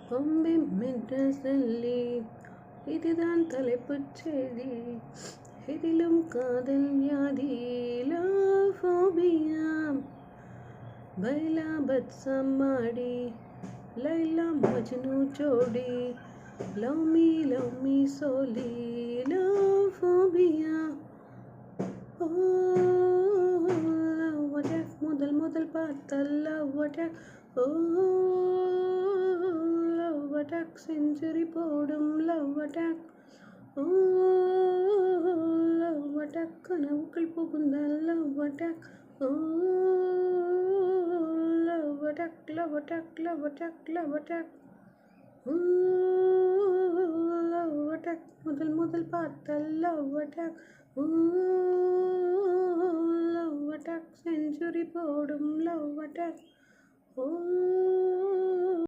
அம்பி மெட்ராஸல்லி இதுதான் தலைப்புச் செய்தி. இதிலும் காதல் வியாதி லோபோபியா பைலா பத்சம்மாடி லைலா மஜ்னு ஜோடி லவ் மீ சோலி லோபோபியா லவ் அட்டாக் முதல் பார்த்த love attack love attack century போடும் லவ் அட்டாக் லவ் அட்டாக் கனவுக்குள் புகுந்த love attack love attack love attack love attack love attack love attack முதல் பார்த்த love attack love attack century போடும் லவ் அட்டாக்